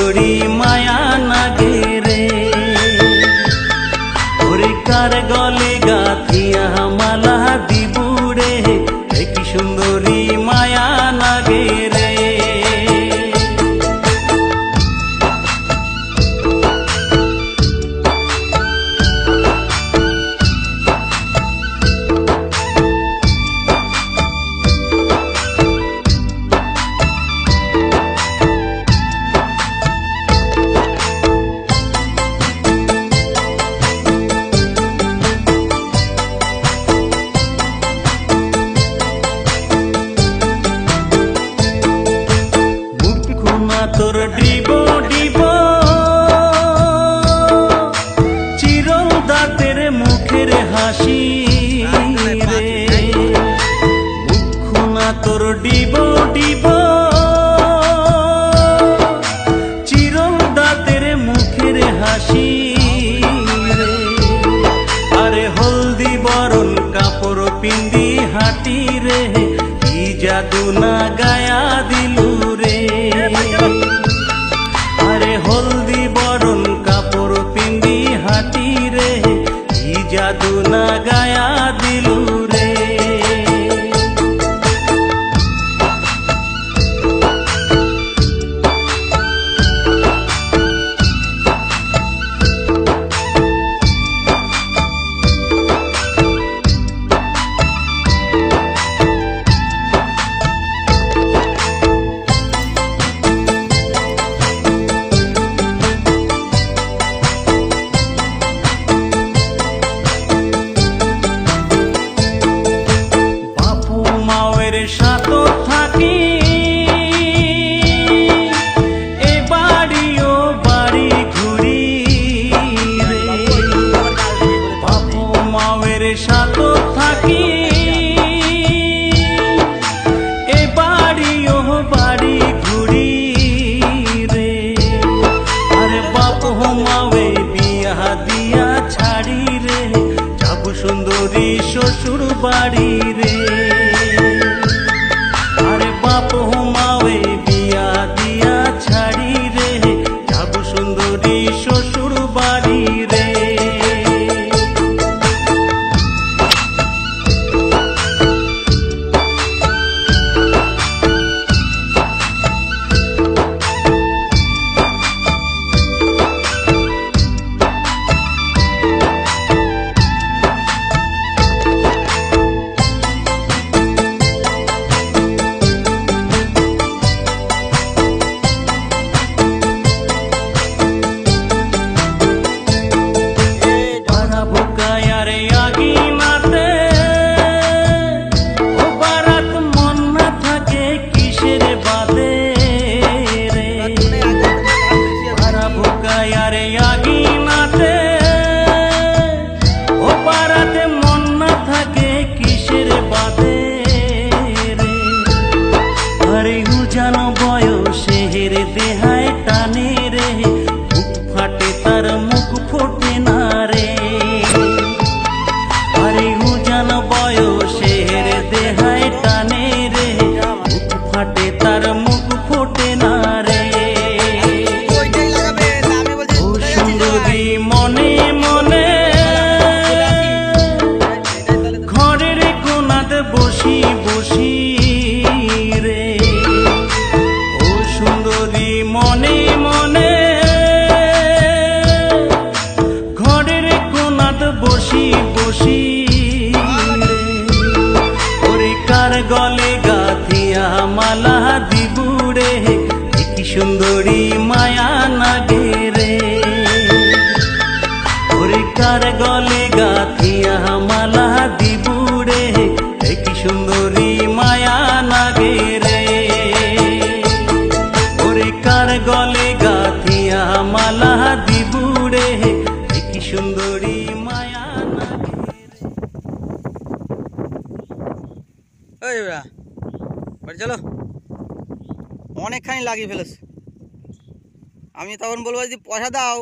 সুন্দরী মায়া লাগে রে ওরে কার গলে গাথিয়া মালা দিবুরে কি সুন্দরী মায়া লাগে রে তোর ডিব ডিব চিরল দাঁতের মুখের হাসি রে মুখনা তোর ডিব ডিব চিরল দাঁতের মুখের হাসি রে আরে হলদি বরণ কাপড় পিন্দি হাঁটি রে কি জাদু না গায়া দিলু রে আরে হলদি বরণ কাপড় পিন্দি হাঁটি রে কি জাদু না গায়া দিলু রে সাত থাকি এ বাড়িও বাড়ি ঘুরি রে বাপু মায়ের সাত থাকি এ বাড়িও বাড়ি ঘুরি রে আরে বাপু মায়ে বিয়া দিয়া ছাড়ি রে যাব সুন্দরী শ্বশুর বাড়ি রে বাপু মাওয়ে বিয়া দিয়া ছাড়ি রে যাব সুন্দরী শ্বশুর বাড়ি রে বয়সের দেহায় টানে রে বুক ফাটে তার মুখ ফোটে না রে আরে উজান বয়সের দেহায় টানে রে বুক ফাটে তার মুখ ফোটে না রে ও সুন্দরী মনে মনে ঘরের কোনাত বসি বসি রে সুন্দরী মনে মনে ঘরের কোনাত বসি বসি ওরে কার গলে গাথিয়া মালা দিবুরে কি সুন্দরী মায়া লাগে রে ওরে কার গলে গাথিয়া মালা দিবুরে কি সুন্দরী মায়া লাগে রে কার গলে গাথিয়া মালা দিবুরে কি সুন্দরী মায়া বাড়ি চলো অনেকখানি লাগিয়ে ফেলেছে আমি তখন বলবো যদি পয়সা দাও